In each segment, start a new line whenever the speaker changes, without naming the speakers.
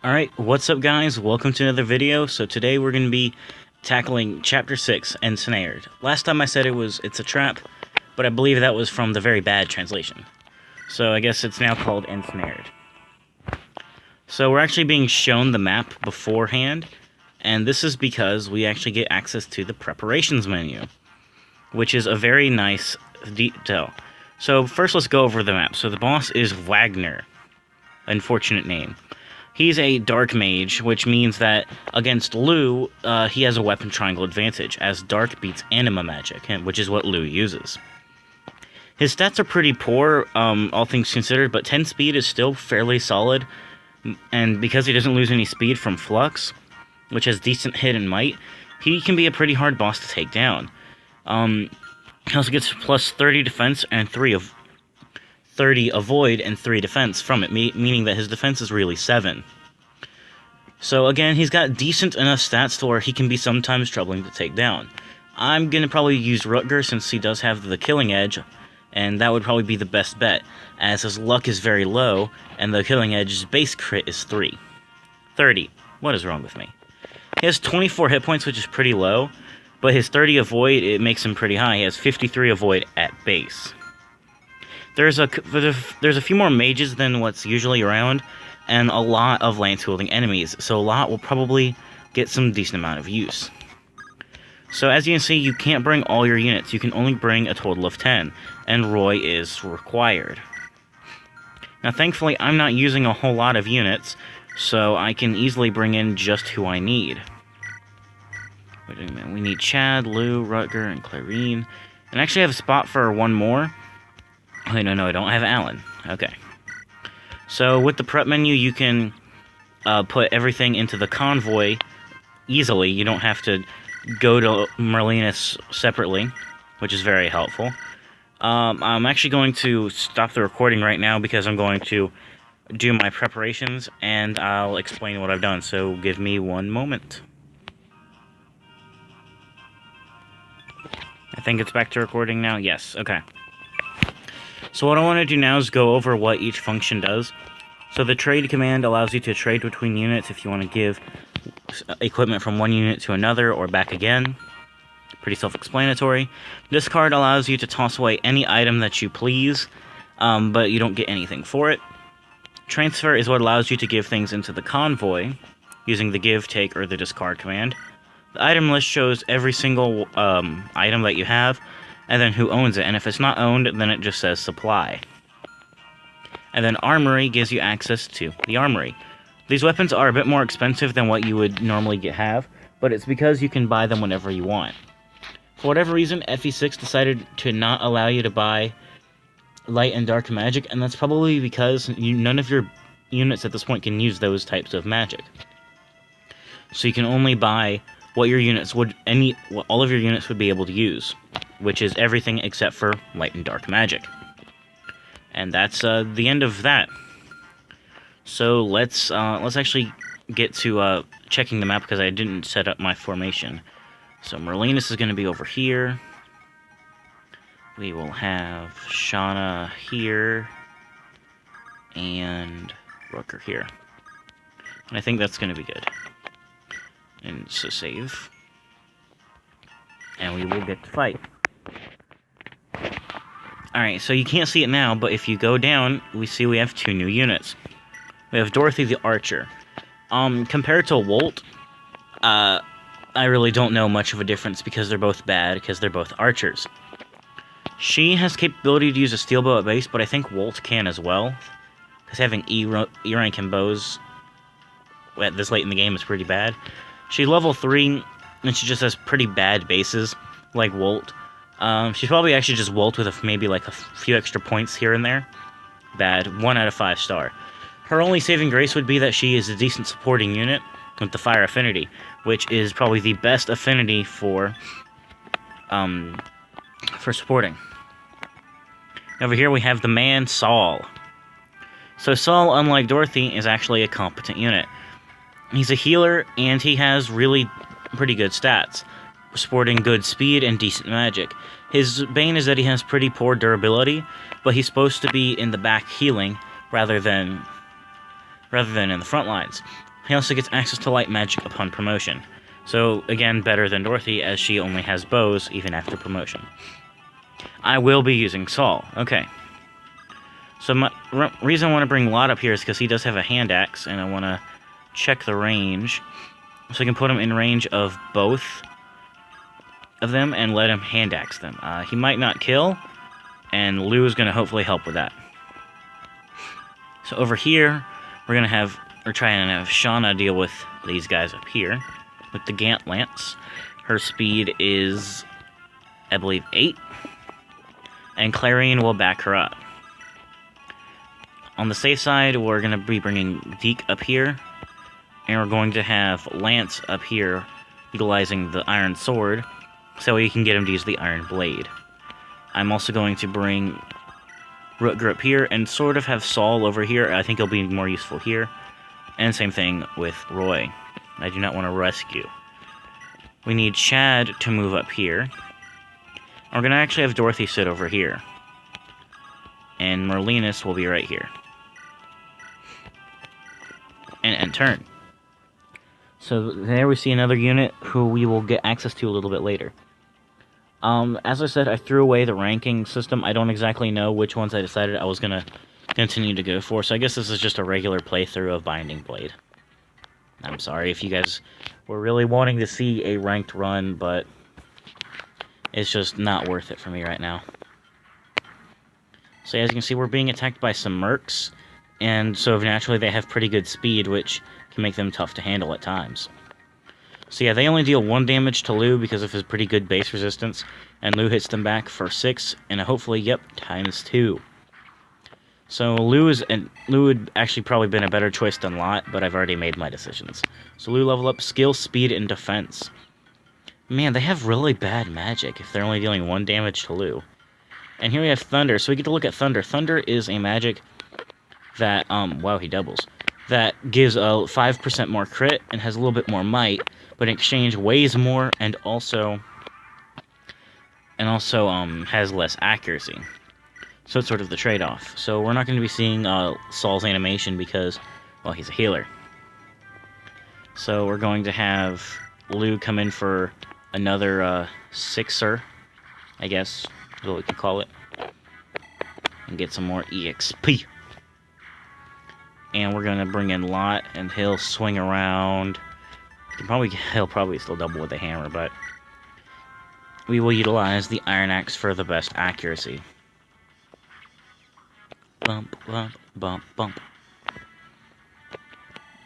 Alright, what's up guys? Welcome to another video. So today we're going to be tackling Chapter 6, Ensnared. Last time I said it's a trap, but I believe that was from the very bad translation. So I guess it's now called Ensnared. So we're actually being shown the map beforehand, and this is because we actually get access to the preparations menu, which is a very nice detail. So first let's go over the map. So the boss is Wagner. Unfortunate name. He's a dark mage, which means that against Lou, he has a weapon triangle advantage, as dark beats anima magic, which is what Lou uses. His stats are pretty poor, all things considered, but 10 speed is still fairly solid, and because he doesn't lose any speed from Flux, which has decent hit and might, he can be a pretty hard boss to take down. He also gets plus 30 defense and 30 avoid and 3 defense from it, meaning that his defense is really 7. So again, he's got decent enough stats to where he can be sometimes troubling to take down. I'm going to probably use Rutger since he does have the killing edge, and that would probably be the best bet, as his luck is very low, and the killing edge's base crit is 3. 30. What is wrong with me? He has 24 hit points, which is pretty low, but his 30 avoid, it makes him pretty high. He has 53 avoid at base. There's a few more mages than what's usually around, and a lot of lance-wielding enemies, so a lot will probably get some decent amount of use. So as you can see, you can't bring all your units, you can only bring a total of 10, and Roy is required. Now thankfully, I'm not using a whole lot of units, so I can easily bring in just who I need. Wait a minute, we need Chad, Lou, Rutger, and Clarine, and I actually have a spot for one more. Wait, no, I don't have Alan. Okay. So, with the prep menu, you can put everything into the convoy easily. You don't have to go to Merlinus separately, which is very helpful. I'm actually going to stop the recording right now because I'm going to do my preparations, and I'll explain what I've done. So, give me one moment. I think it's back to recording now. Yes, okay. So what I want to do now is go over what each function does. So the trade command allows you to trade between units if you want to give equipment from one unit to another or back again. Pretty self-explanatory. Discard allows you to toss away any item that you please, but you don't get anything for it. Transfer is what allows you to give things into the convoy using the give, take, or the discard command. The item list shows every single item that you have, and then who owns it, and if it's not owned, then it just says supply. And then Armory gives you access to the Armory. These weapons are a bit more expensive than what you would normally have, but it's because you can buy them whenever you want. For whatever reason, FE6 decided to not allow you to buy light and dark magic, and that's probably because none of your units at this point can use those types of magic. So you can only buy what your units would, what all of your units would be able to use, which is everything except for light and dark magic. And that's the end of that. So let's actually get to checking the map because I didn't set up my formation. So Merlinus is going to be over here. We will have Shauna here and Rooker here. And I think that's going to be good. And so save. And we will get to fight. Alright, so you can't see it now, but if you go down, we see we have 2 new units. We have Dorothy the Archer. Compared to Wolt, I really don't know much of a difference because they're both bad, because they're both archers. She has capability to use a steel bow at base, but I think Wolt can as well. Because having E rank and bows at this late in the game is pretty bad. She's level 3, and she just has pretty bad bases, like Wolt. She's probably actually just Wolt with maybe like a few extra points here and there. Bad. 1 out of 5 star. Her only saving grace would be that she is a decent supporting unit with the Fire Affinity, which is probably the best affinity for supporting. Over here we have the man, Saul. So Saul, unlike Dorothy, is actually a competent unit. He's a healer, and he has really pretty good stats, sporting good speed and decent magic. His bane is that he has pretty poor durability, but he's supposed to be in the back healing rather than in the front lines. He also gets access to light magic upon promotion. So, again, better than Dorothy, as she only has bows even after promotion. I will be using Saul. Okay. So, my reason I want to bring Lot up here is because he does have a hand axe, and I want to check the range. So I can put him in range of both of them and let him hand axe them. He might not kill, and Lou is going to hopefully help with that. So over here, we're trying to have Shauna deal with these guys up here with the Gant Lance. Her speed is, I believe, 8, and Clarion will back her up. On the safe side, we're going to be bringing Deke up here, and we're going to have Lance up here utilizing the Iron Sword, so we can get him to use the Iron Blade. I'm also going to bring Rutger up here, and sort of have Saul over here. I think he'll be more useful here. And same thing with Roy. I do not want to rescue. We need Chad to move up here. We're going to actually have Dorothy sit over here. And Merlinus will be right here. And turn. So there we see another unit who we will get access to a little bit later. As I said, I threw away the ranking system. I don't exactly know which ones I decided I was going to continue to go for, so I guess this is just a regular playthrough of Binding Blade. I'm sorry if you guys were really wanting to see a ranked run, but it's just not worth it for me right now. So as you can see, we're being attacked by some mercs, and so naturally they have pretty good speed, which can make them tough to handle at times. So yeah, they only deal 1 damage to Lou because of his pretty good base resistance, and Lou hits them back for 6, and hopefully, yep, times 2. So Lou would actually probably been a better choice than Lot, but I've already made my decisions. So Lou level up skill, speed, and defense. Man, they have really bad magic if they're only dealing 1 damage to Lou. And here we have Thunder, so we get to look at Thunder. Thunder is a magic that, wow, he doubles. That gives a 5% more crit and has a little bit more might, but in exchange weighs more and also has less accuracy. So it's sort of the trade-off. So we're not going to be seeing Saul's animation because, well, he's a healer. So we're going to have Lou come in for another sixer, I guess is what we could call it, and get some more EXP. And we're going to bring in Lot, and he'll swing around. He'll probably still double with the hammer, but we will utilize the Iron Axe for the best accuracy. Bump, bump, bump, bump.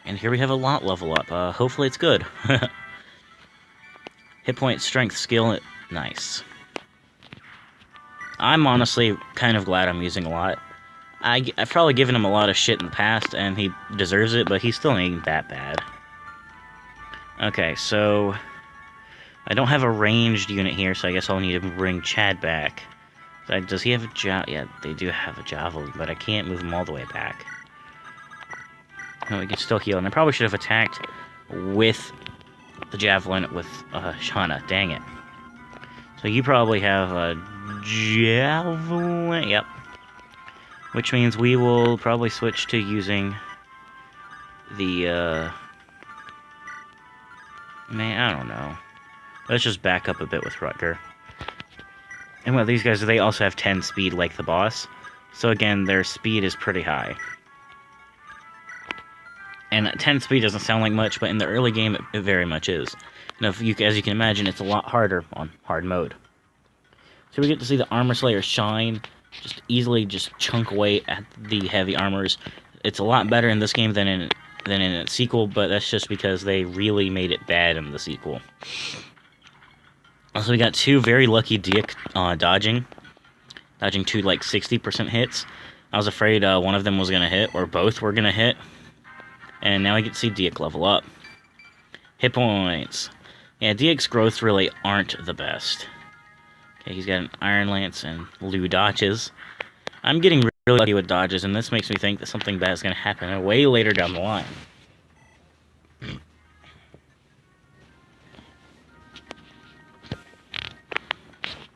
And here we have a Lot level up. Hopefully it's good. Hit point, strength, skill, nice. I'm honestly kind of glad I'm using a Lot. I've probably given him a lot of shit in the past, and he deserves it, but he still ain't that bad. Okay, so I don't have a ranged unit here, so I guess I'll need to bring Chad back. Does he have a javelin? Yeah, they do have a javelin, but I can't move him all the way back. No, we can still heal, and I probably should have attacked with the javelin with Shauna. Dang it. So you probably have a javelin. Yep. Which means we will probably switch to using the, man, I don't know. Let's just back up a bit with Rutger. And well, these guys, they also have 10 speed like the boss. So again, their speed is pretty high. And 10 speed doesn't sound like much, but in the early game, it very much is. And as you can imagine, it's a lot harder on hard mode. So we get to see the Armor Slayer shine, just easily chunk away at the heavy armors. It's a lot better in this game than in its sequel, but that's just because they really made it bad in the sequel. Also, we got 2 very lucky Dick dodging 2 like 60% hits. I was afraid one of them was gonna hit, or both were gonna hit. And now I get to see Dick level up. Hit points. Yeah, Dick's growths really aren't the best. Okay, he's got an Iron Lance and Lou dodges. I'm getting really lucky with dodges, and this makes me think that something bad is going to happen way later down the line.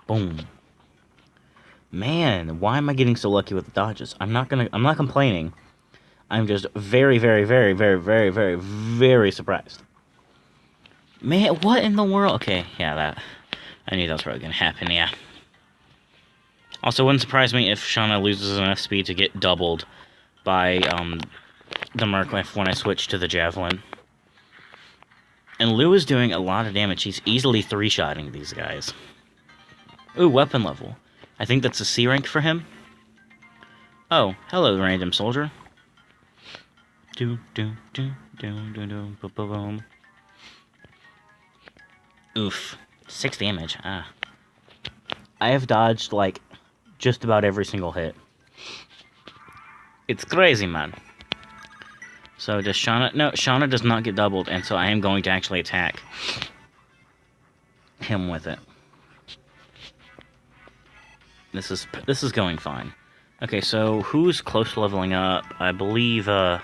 Boom. Man, why am I getting so lucky with the dodges? I'm not complaining. I'm just very, very, very, very, very, very, very surprised. Man, what in the world? Okay, yeah, that... I knew that was probably going to happen, yeah. Also, wouldn't surprise me if Shauna loses enough speed to get doubled by, the Merc when I switch to the Javelin. And Lou is doing a lot of damage. He's easily 3-shotting these guys. Ooh, weapon level. I think that's a C rank for him. Oh, hello, random soldier. Boom. Oof. 6 damage. Ah. I have dodged, like, just about every single hit. It's crazy, man. So does Shauna... No, Shauna does not get doubled, and so I am going to actually attack him with it. This is going fine. Okay, so who's close to leveling up? I believe, yeah,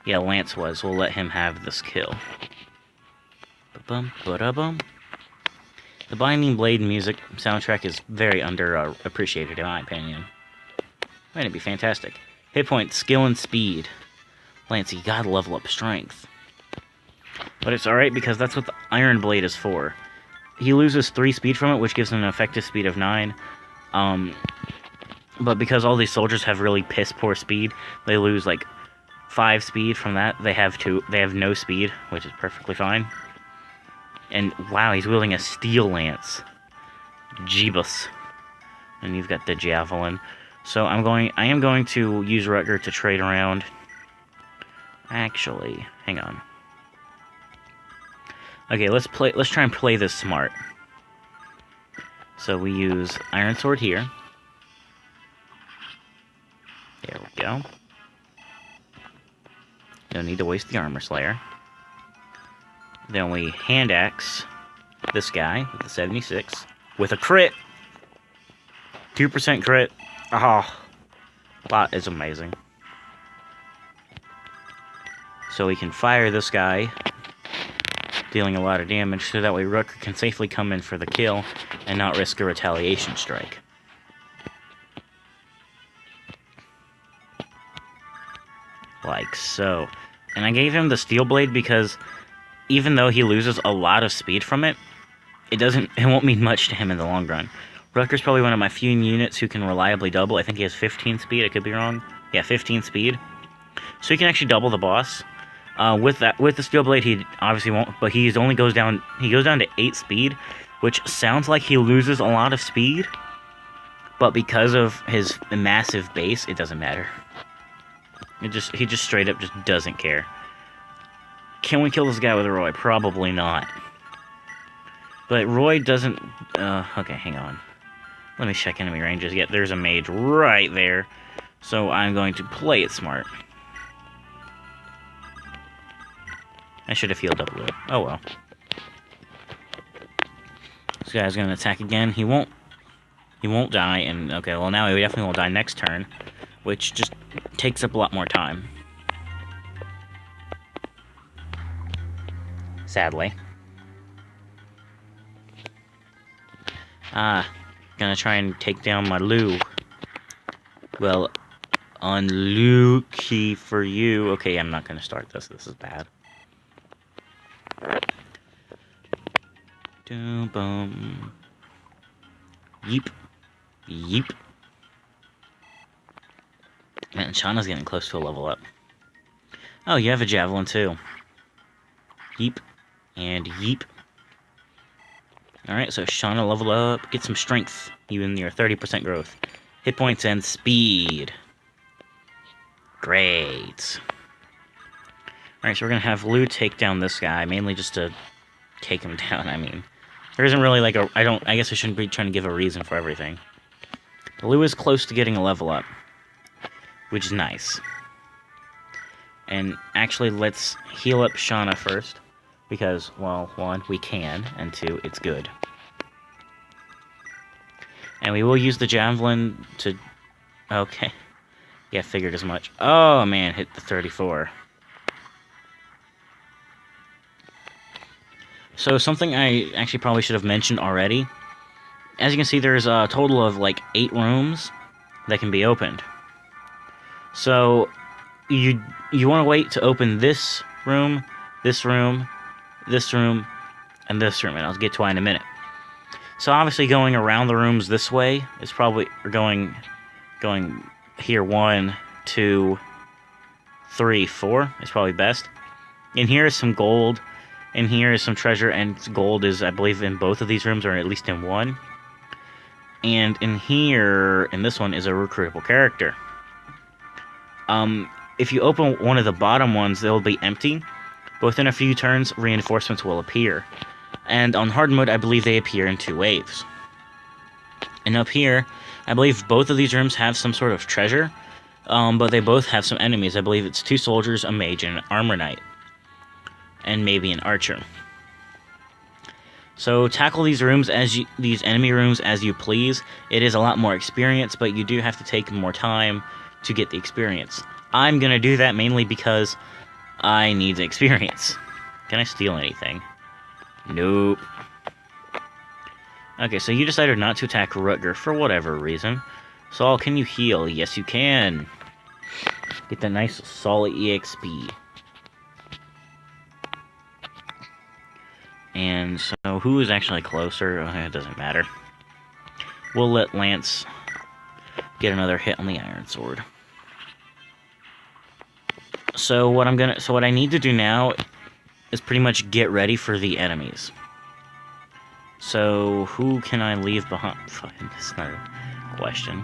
Lance was. We'll let him have this kill. Ba-bum, ba-da-bum. The Binding Blade music soundtrack is very underappreciated, in my opinion. Might be fantastic. Hit points, skill, and speed. Lance, you gotta level up strength. But it's alright because that's what the Iron Blade is for. He loses 3 speed from it, which gives him an effective speed of 9. But because all these soldiers have really piss-poor speed, they lose, like, 5 speed from that. They have no speed, which is perfectly fine. And, wow, he's wielding a Steel Lance. Jeebus. And you've got the Javelin. So I am going to use Rutger to trade around. Actually, hang on. Okay, let's try and play this smart. So we use Iron Sword here. There we go. Don't need to waste the Armor Slayer. Then we hand axe this guy with the 76 with a crit. 2% crit. Ah, that is amazing. So we can fire this guy, dealing a lot of damage, so that way Rutger can safely come in for the kill and not risk a retaliation strike. Like so. And I gave him the Steel Blade because even though he loses a lot of speed from it, it won't mean much to him in the long run. Rutger's probably one of my few units who can reliably double. I think he has 15 speed, I could be wrong. Yeah, 15 speed. So he can actually double the boss. With the Steel Blade, he obviously won't, but he goes down to 8 speed, which sounds like he loses a lot of speed, but because of his massive base, it doesn't matter. He just straight up just doesn't care. Can we kill this guy with Roy? Probably not. But Roy doesn't... okay, hang on. Let me check enemy ranges. Yeah, there's a mage right there. So I'm going to play it smart. I should have healed up a little. Oh well. This guy's going to attack again. He won't die. And okay, well now he definitely won't die next turn, which just takes up a lot more time. Sadly. Gonna try and take down my Lou. Well, unlucky for you. Okay, I'm not gonna start this. This is bad. Doom, boom. Yeep. Yeep. Man, Shauna's getting close to a level up. Oh, you have a javelin too. Yeep. And yeep. Alright, so Shauna level up. Get some strength. Even near 30% growth. Hit points and speed. Great. Alright, so we're gonna have Lou take down this guy. Mainly just to take him down, I mean. There isn't really like a... I guess I shouldn't be trying to give a reason for everything. Lou is close to getting a level up. Which is nice. And actually, let's heal up Shauna first. Because, well, 1, we can, and 2, it's good. And we will use the javelin to... Okay. Yeah, figured as much. Oh, man, hit the 34. So, something I actually probably should have mentioned already. As you can see, there's a total of, like, 8 rooms that can be opened. So, you want to wait to open this room, this room, this room, and this room, and I'll get to why in a minute. So obviously going around the rooms this way is probably, or going here 1, 2, 3, 4 is probably best. And here is some gold, and here is some treasure, and gold is, I believe, in both of these rooms, or at least in one. And in here, in this one, is a recruitable character. If you open one of the bottom ones, they'll be empty, but within a few turns, reinforcements will appear. And on hard mode, I believe they appear in 2 waves. And up here, I believe both of these rooms have some sort of treasure, but they both have some enemies. I believe it's 2 soldiers, a mage, and an armor knight. And maybe an archer. So tackle these rooms these enemy rooms as you please. It is a lot more experience, but you do have to take more time to get the experience. I'm gonna do that mainly because I need the experience. Can I steal anything? Nope. Okay, so you decided not to attack Rutger for whatever reason. Saul, can you heal? Yes, you can. Get that nice solid EXP. And so, who is actually closer? It doesn't matter. We'll let Lance get another hit on the Iron Sword. So what I need to do now is pretty much get ready for the enemies. So who can I leave behind? That's not a question.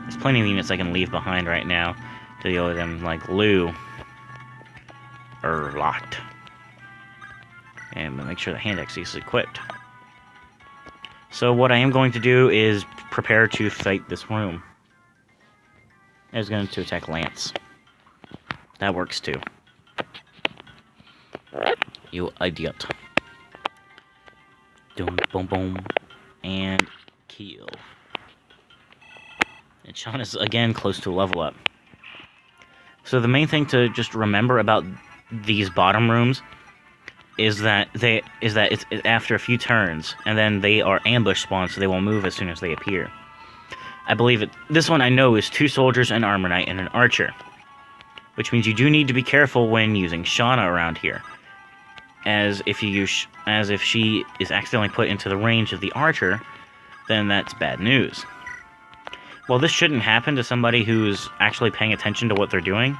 There's plenty of units I can leave behind right now to deal with them, like Lou or Lot. And make sure the hand axe is equipped. So what I am going to do is prepare to fight this room. I was going to attack Lance. That works too. You idiot. Boom, boom, boom. And kill. And Sean is again close to a level up. So the main thing to just remember about these bottom rooms is that it's after a few turns, and then they are ambush spawns, so they will move as soon as they appear. I believe this one I know is 2 soldiers, an armor knight, and an archer. Which means you do need to be careful when using Shauna around here. As if she is accidentally put into the range of the archer, then that's bad news. Well, this shouldn't happen to somebody who's actually paying attention to what they're doing.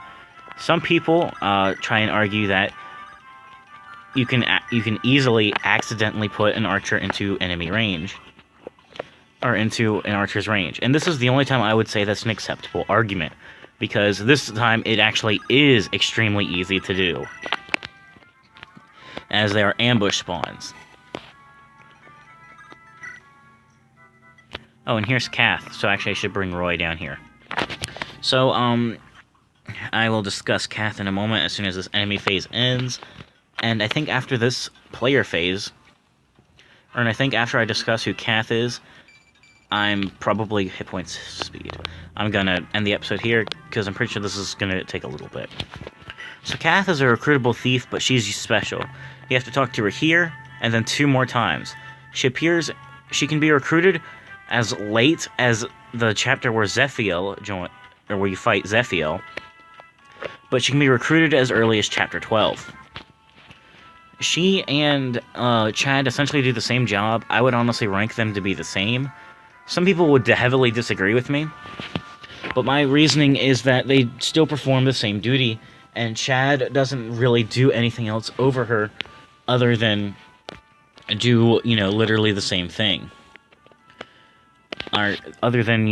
Some people try and argue that you can easily accidentally put an archer into enemy range, or into an archer's range. And this is the only time I would say that's an acceptable argument, because this time it actually is extremely easy to do, as they are ambush spawns. Oh, and here's Kath, so actually I should bring Roy down here. So, I will discuss Kath in a moment as soon as this enemy phase ends. And I think after this player phase, and I think after I discuss who Kath is, I'm probably hit points speed. I'm gonna end the episode here, because I'm pretty sure this is gonna take a little bit. So Kath is a recruitable thief, but she's special. You have to talk to her here, and then 2 more times. She can be recruited as late as the chapter where Zephiel joined, or where you fight Zephiel, but she can be recruited as early as chapter 12. She and Chad essentially do the same job. I would honestly rank them to be the same. Some people would heavily disagree with me, but my reasoning is that they still perform the same duty, and Chad doesn't really do anything else over her other than do, literally the same thing. Or other than,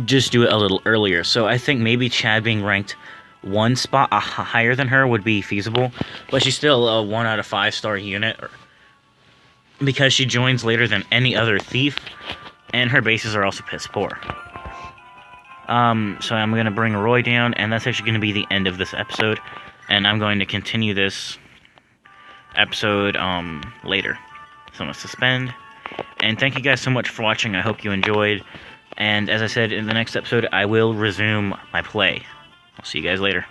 just do it a little earlier. So I think maybe Chad being ranked 1 spot higher than her would be feasible, but she's still a 1 out of 5 star unit, because she joins later than any other thief, and her bases are also piss poor. So I'm going to bring Roy down, and that's actually going to be the end of this episode, and I'm going to continue this episode later. So I'm going to suspend, and thank you guys so much for watching. I hope you enjoyed, and as I said, in the next episode, I will resume my play. I'll see you guys later.